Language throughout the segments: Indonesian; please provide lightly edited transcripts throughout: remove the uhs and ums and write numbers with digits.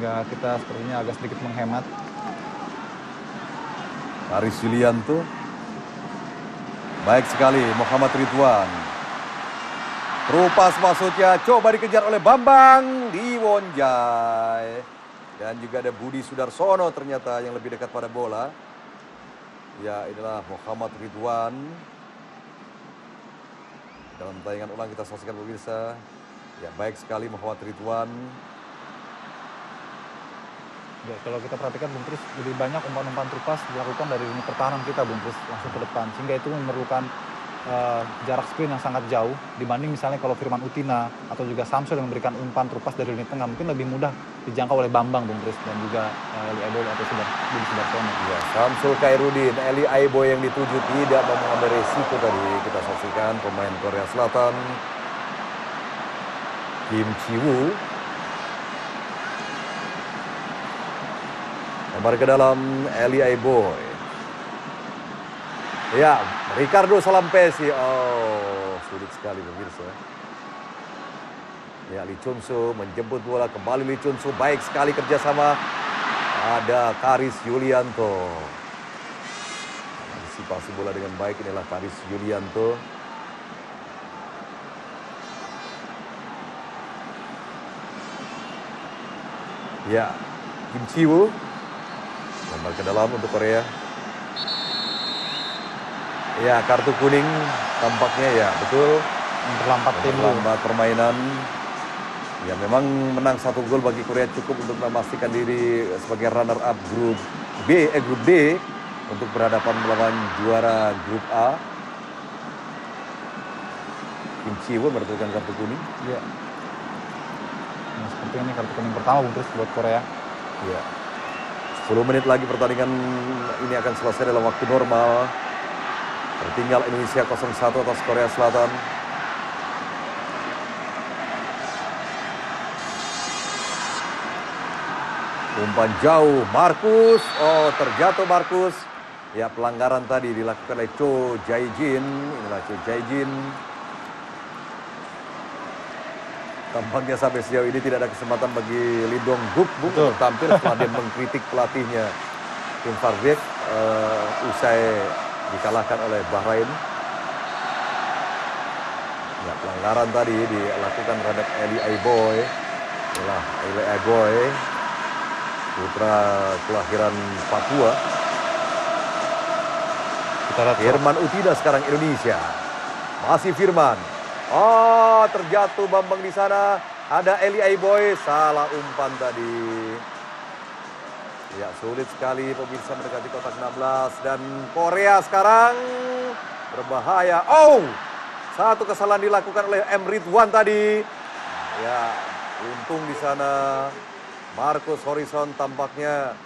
sehingga kita sepertinya agak sedikit menghemat. Karis Yulianto. Baik sekali Muhammad Ridwan. Terupas maksudnya, coba dikejar oleh Bambang Liwonjai. Dan juga ada Budi Sudarsono ternyata yang lebih dekat pada bola. Ya, inilah Muhammad Ridwan. Dalam tayangan ulang kita saksikan pemirsa. Ya, baik sekali Muhammad Ridwan. Ya, kalau kita perhatikan Bung Tris, lebih banyak umpan-umpan terupas dilakukan dari lini pertahanan kita Bung Tris, langsung ke depan. Sehingga itu memerlukan jarak sprint yang sangat jauh dibanding misalnya kalau Firman Utina atau juga Samsul yang memberikan umpan terupas dari lini tengah mungkin lebih mudah dijangkau oleh Bambang Bung Tris dan juga Eli Aiboy atau Budi Sudarsono. Ya, Samsul Khairuddin, Eli Aiboy yang dituju tidak mau mengambil resiko tadi. Kita saksikan pemain Korea Selatan Kim Chi-woo. Lebar ke dalam Eli Aiboy. Ya, Ricardo Salampesi. Oh, sulit sekali pemirsa. Ya, Lee Chun-soo menjemput bola, kembali Lee Chun-soo. Baik sekali kerjasama. Ada Karis Yulianto. Antisipasi bola dengan baik, inilah Karis Yulianto. Ya, Kim Chi-woo. Lebar ke dalam untuk Korea. Ya, kartu kuning tampaknya ya, betul. Memperlambat permainan. Ya, memang menang 1 gol bagi Korea cukup untuk memastikan diri sebagai runner up grup D untuk berhadapan melawan juara grup A. Kim Chi-woo mendapatkan kartu kuning. Iya. Nah, seperti ini kartu kuning pertama Bung Tris buat Korea. Ya. 10 menit lagi pertandingan ini akan selesai dalam waktu normal. Tertinggal Indonesia 0-1 atas Korea Selatan. Umpan jauh, Markus. Oh, terjatuh Markus. Ya, pelanggaran tadi dilakukan oleh Cho Jae-jin. Inilah Cho Jae-jin. Tampaknya sampai sejauh ini tidak ada kesempatan bagi Lee Dong-guk untuk tampil setelah dia mengkritik pelatihnya Kim Park-sik usai dikalahkan oleh Bahrain. Ya, pelanggaran tadi dilakukan terhadap Eli Aiboy. Inilah Eli Aiboy, putra kelahiran Papua. Kita lihat Firman Utina sekarang Indonesia. Masih Firman. Oh, terjatuh Bambang di sana. Ada Eli Aiboy, salah umpan tadi. Ya, sulit sekali pemirsa mendekati kotak 16 dan Korea sekarang berbahaya. Oh, satu kesalahan dilakukan oleh M. Ridwan tadi. Ya, untung di sana Marcus Horizon tampaknya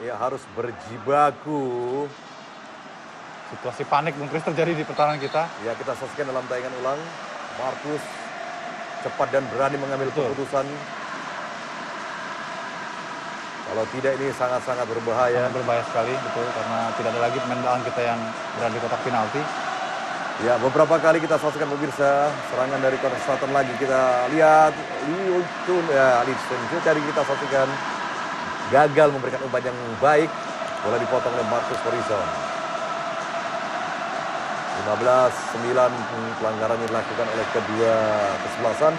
ya harus berjibaku. situasi panik Bung Tris terjadi di pertahanan kita. Ya, kita saksikan dalam tayangan ulang. Marcus cepat dan berani mengambil keputusan. Kalau tidak ini sangat-sangat berbahaya. Sangat berbahaya sekali, betul. Karena tidak ada lagi pemain belakang kita yang berada di kotak penalti. Ya, beberapa kali kita saksikan pemirsa serangan dari Korea Selatan lagi. Kita lihat Lee Chun-soo tadi kita saksikan gagal memberikan umpan yang baik. Bola dipotong oleh Marcus Horizon. 15-9 pelanggaran yang dilakukan oleh kedua kesebelasan.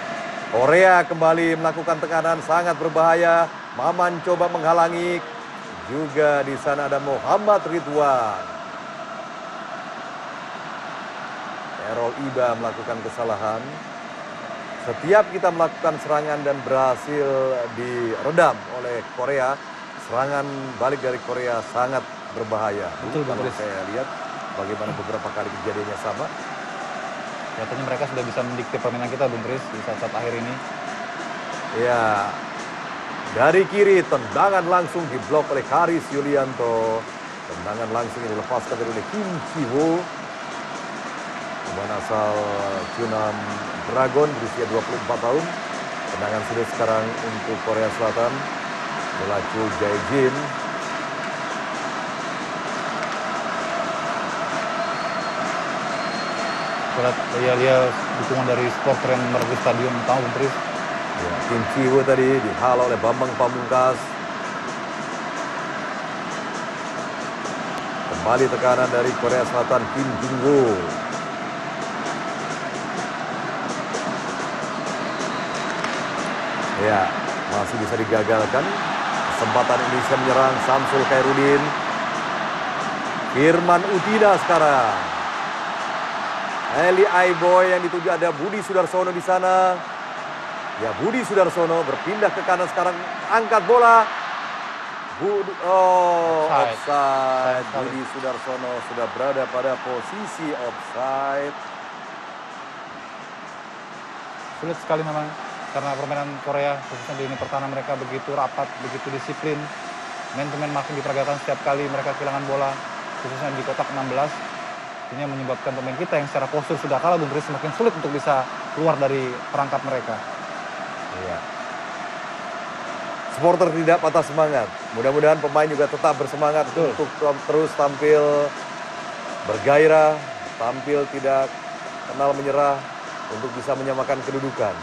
Korea kembali melakukan tekanan sangat berbahaya. Maman coba menghalangi. Juga di sana ada Muhammad Ridwan. Errol Iba melakukan kesalahan. Setiap kita melakukan serangan dan berhasil diredam oleh Korea, serangan balik dari Korea sangat berbahaya. Betul, kalau saya lihat bagaimana beberapa kali kejadiannya sama. Katanya mereka sudah bisa mendikte permainan kita, Bung Tris, di saat-saat akhir ini. Ya, dari kiri tendangan langsung diblok oleh Karis Yulianto. Tendangan langsung yang dilepaskan oleh Kim Chi-woo. Pemain asal Chunam Dragon berusia 24 tahun. Tendangan sudah sekarang untuk Korea Selatan. Cho Jae-jin. Kita lihat dukungan dari supporter yang merebut stadion utama, Bung Tris. Ya, Kim Chi-woo tadi dihalau oleh Bambang Pamungkas. Kembali tekanan dari Korea Selatan, Kim Jung-woo. Ya, masih bisa digagalkan. Kesempatan Indonesia menyerang, Samsul Khairuddin. Firman Utina sekarang. Eli Aiboy yang dituju, ada Budi Sudarsono di sana. Ya, Budi Sudarsono berpindah ke kanan sekarang, angkat bola. Offside. Budi Sudarsono sudah berada pada posisi offside. Sulit sekali memang karena permainan Korea khususnya di lini pertahanan mereka begitu rapat, begitu disiplin. Man-to-man makin diperagakan setiap kali mereka kehilangan bola, khususnya di kotak 16. Ini yang menyebabkan pemain kita yang secara postur sudah kalah, Bung Tris, semakin sulit untuk bisa keluar dari perangkap mereka. Iya. Supporter tidak patah semangat. Mudah-mudahan pemain juga tetap bersemangat untuk terus tampil bergairah, tampil tidak kenal menyerah untuk bisa menyamakan kedudukan.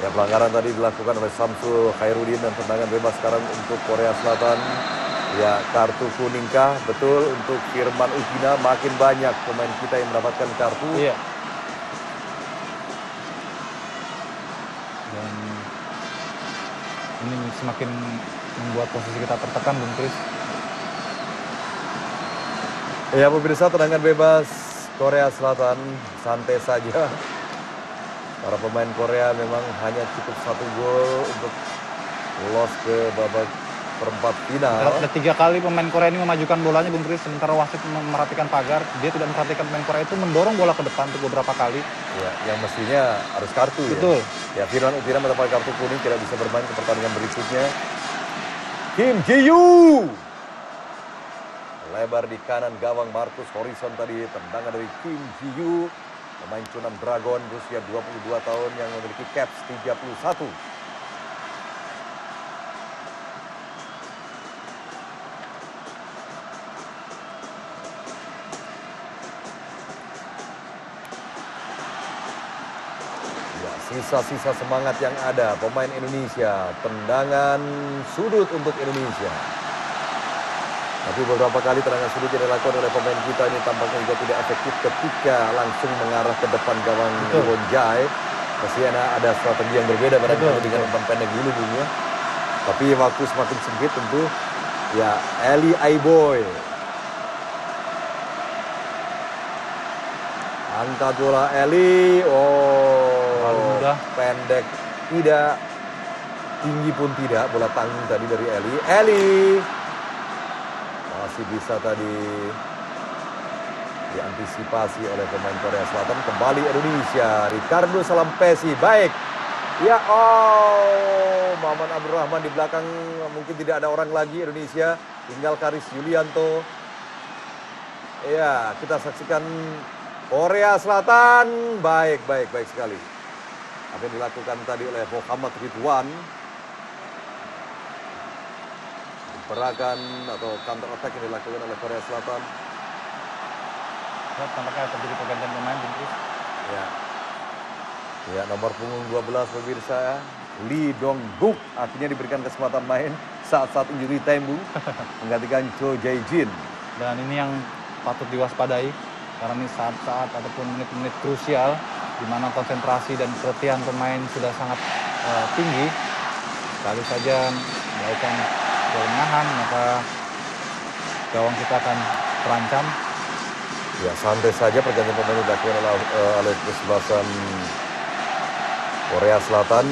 Ya, pelanggaran tadi dilakukan oleh Samsul Khairuddin dan tendangan bebas sekarang untuk Korea Selatan. Ya, kartu kuningkah? Betul, untuk Firman Utina. Makin banyak pemain kita yang mendapatkan kartu. Iya. Dan ini semakin membuat posisi kita tertekan, Bung Tris. Ya, pemirsa, tendangan bebas Korea Selatan santai saja. Para pemain Korea memang hanya cukup 1 gol untuk lolos ke babak perempat final. Ada 3 kali pemain Korea ini memajukan bolanya, Bung Tris, sementara wasit memperhatikan pagar. Dia tidak memperhatikan pemain Korea itu mendorong bola ke depan untuk beberapa kali. Ya, yang mestinya harus kartu. Betul. Ya, Firman Utina mendapatkan kartu kuning, tidak bisa bermain ke pertandingan berikutnya. Kim Ji-yoo lebar di kanan gawang Marcus Horizon tadi, tendangan dari Kim Ji-yoo, pemain Chunan Dragon berusia 22 tahun yang memiliki caps 31. Ya, sisa-sisa semangat yang ada pemain Indonesia, tendangan sudut untuk Indonesia. Tapi beberapa kali tendangan sudut yang dilakukan oleh pemain kita ini tampaknya juga tidak efektif ketika langsung mengarah ke depan gawang Lee Jae. Pastinya ada strategi yang berbeda pada dengan umpan pendek dulu, Bung, ya. Tapi waktu semakin sempit tentu ya Eli Aiboy. Angkat bola Eli. Mudah. Pendek tidak, tinggi pun tidak, bola tanggung tadi dari Eli. Eli masih bisa tadi diantisipasi oleh pemain Korea Selatan. Kembali Indonesia, Ricardo Salampesi, baik. Ya, Maman Abdurrahman di belakang, mungkin tidak ada orang lagi Indonesia, tinggal Karis Yulianto. Ya, kita saksikan Korea Selatan, baik sekali. Apa yang dilakukan tadi oleh Muhammad Ridwan. Perakan atau counter attack yang dilakukan oleh Korea Selatan. Tampaknya terjadi pergantian pemain, Bung Tris. Ya. Ya, nomor punggung 12 pemirsa, Lee Dong-guk akhirnya diberikan kesempatan main saat-saat injury time, Bung, menggantikan Cho Jae-jin. Dan ini yang patut diwaspadai karena ini saat-saat ataupun menit-menit krusial di mana konsentrasi dan keletihan pemain sudah sangat tinggi. Kali saja melakukan kelengahan, maka gawang kita akan terancam. Ya, santai saja pergantian pemain dilakukan oleh kesebelasan Korea Selatan.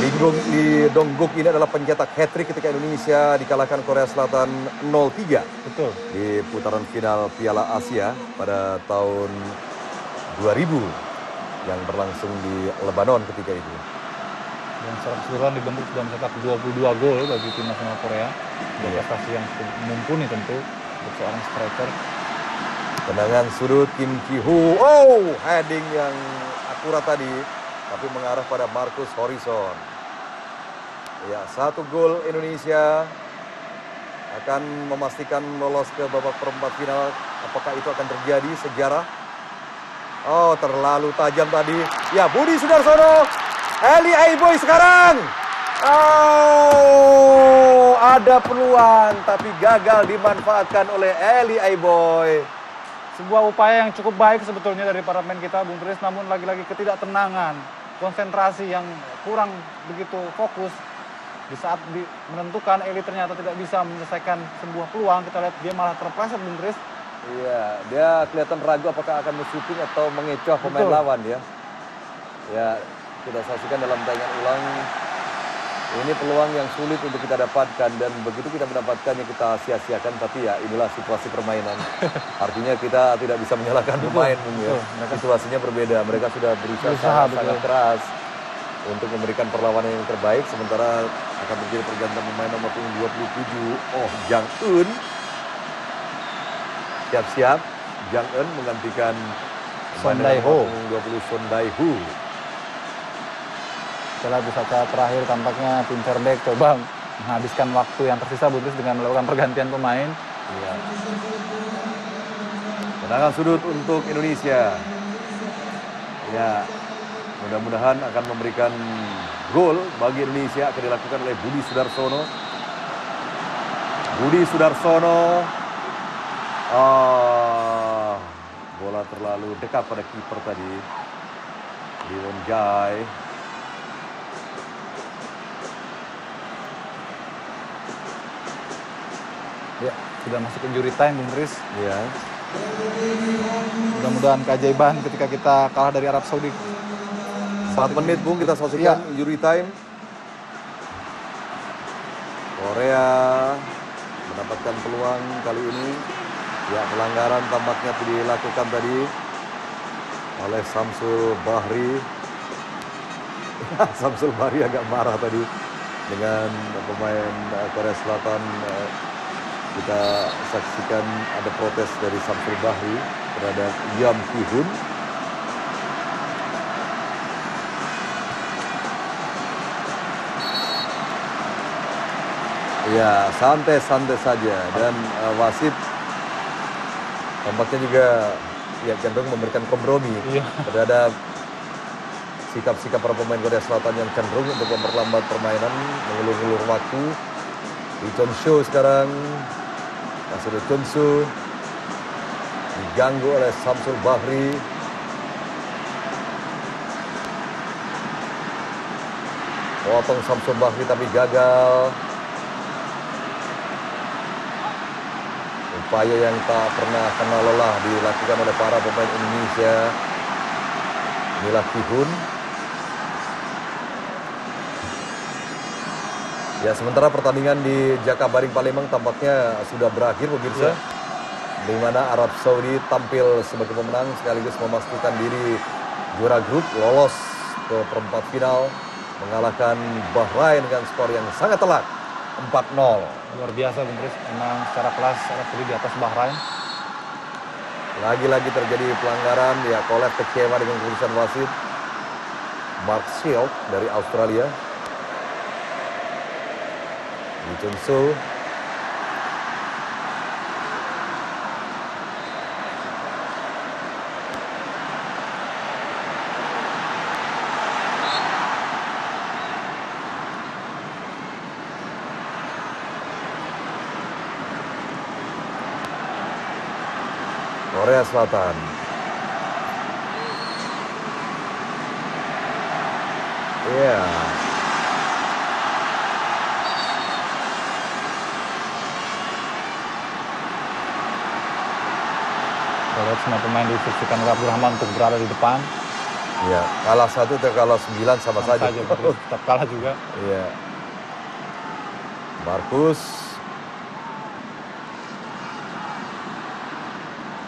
Lee Dong-guk ini adalah pencetak hat-trick ketika Indonesia dikalahkan Korea Selatan 0-3. Betul. Di putaran final Piala Asia pada tahun 2000 yang berlangsung di Lebanon ketika itu. Dan secara keseluruhan Lee Dong-guk sudah mencetak 22 gol bagi tim nasional Korea. Prestasi yang mumpuni tentu untuk seorang striker. Tendangan sudut Kim Ji-hoo. Heading yang akurat tadi, tapi mengarah pada Marcus Horizon. Ya, 1 gol Indonesia. akan memastikan lolos ke babak perempat final. Apakah itu akan terjadi sejarah? Oh, terlalu tajam tadi. Ya, Budi Sudarsono. Eli Aiboy sekarang. Oh, ada peluang tapi gagal dimanfaatkan oleh Eli Aiboy. Sebuah upaya yang cukup baik sebetulnya dari para pemain kita, Bung Tris, namun lagi-lagi ketidaktenangan, konsentrasi yang kurang begitu fokus. Di saat menentukan, Eli ternyata tidak bisa menyelesaikan sebuah peluang. Kita lihat dia malah terpleset, Bung Tris. Iya, dia kelihatan ragu apakah akan men-shooting atau mengecoh pemain lawan ya. Ya, kita saksikan dalam tayangan ulang. Ini peluang yang sulit untuk kita dapatkan dan begitu kita mendapatkannya kita sia-siakan, tapi ya inilah situasi permainan. Artinya kita tidak bisa menyalahkan pemain ya. Situasinya berbeda. Mereka sudah berusaha sangat keras untuk memberikan perlawanan yang terbaik, sementara akan terjadi pergantian pemain nomor punggung 27. Oh, Jang Eun. Siap-siap, Jang Eun menggantikan Son Dae-ho. 20 Son Dae-ho. Setelah di saat terakhir tampaknya tim Cerbek coba menghabiskan waktu yang tersisa, Bung Tris, dengan melakukan pergantian pemain. Iya. Tendangan sudut untuk Indonesia. Ya, mudah-mudahan akan memberikan gol bagi Indonesia, akan dilakukan oleh Budi Sudarsono. Budi Sudarsono. Bola terlalu dekat pada kiper tadi. Lee Jai. Ya, sudah masuk injury time, Bung Tris. Ya. Mudah-mudahan keajaiban ketika kita kalah dari Arab Saudi. 4 menit, Bung, kita saksikan injury time. Korea mendapatkan peluang kali ini. Ya, pelanggaran tampaknya dilakukan tadi oleh Samsul Bahri. Samsul Bahri agak marah tadi dengan pemain Korea Selatan. Kita saksikan ada protes dari Samsul Bahri terhadap Yam Ki-hun. Ya, santai-santai saja, dan wasit tampaknya juga ya cenderung memberikan kompromi terhadap sikap-sikap para pemain Korea Selatan yang cenderung untuk memperlambat permainan, mengulur-ulur waktu. Lee Chon-soo sekarang, masih Lee Chon-soo diganggu oleh Samsul Bahri. Potong Samsul Bahri tapi gagal. Upaya yang tak pernah kenal lelah dilakukan oleh para pemain Indonesia. Inilah Ki-hun. Ya, sementara pertandingan di Jakabaring Palembang tampaknya sudah berakhir, pemirsa. Di mana Arab Saudi tampil sebagai pemenang sekaligus memastikan diri juara grup, lolos ke perempat final, mengalahkan Bahrain dengan skor yang sangat telak, 4-0. Luar biasa, Bung Tris. Memang secara kelas Arab Saudi di atas Bahrain. Lagi-lagi terjadi pelanggaran, ya Kolev kecewa dengan keputusan wasit. Mark Shield dari Australia. Lee Chon-soo. Korea Selatan. Iya. Kita lihat semua pemain diinstruksikan oleh Abdurrahman untuk berada di depan. Iya, kalah 1 atau kalah 9 sama saja. Tetap kalah juga. Iya. Markus.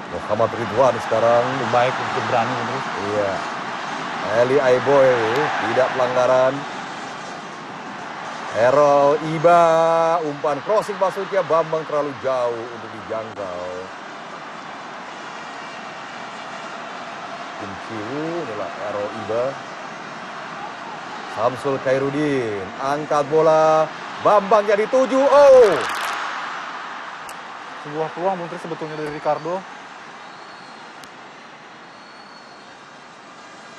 Muhammad Ridwan sekarang. Baik untuk berani, terus. Iya. Eli Aiboy tidak pelanggaran. Errol Iba, umpan crossing masuknya, Bambang terlalu jauh untuk dijangkau. Kim Chi-woo, inilah Errol Iba. Samsul Khairuddin, angkat bola, Bambang jadi 7. Oh, sebuah peluang Bung Tris sebetulnya dari Ricardo.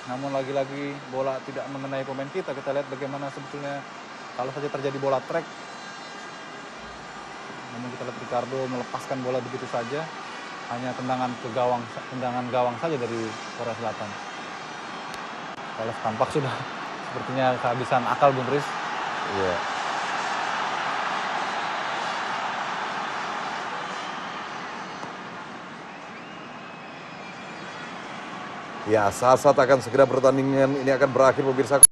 Namun lagi-lagi bola tidak mengenai pemain kita. Kita lihat bagaimana sebetulnya kalau saja terjadi bola track. Namun kita lihat Ricardo melepaskan bola begitu saja. Hanya tendangan gawang saja dari Korea Selatan. Kalau tampak sudah sepertinya kehabisan akal Bung Tris. Iya. Ya, saat akan segera pertandingan ini akan berakhir pemirsa.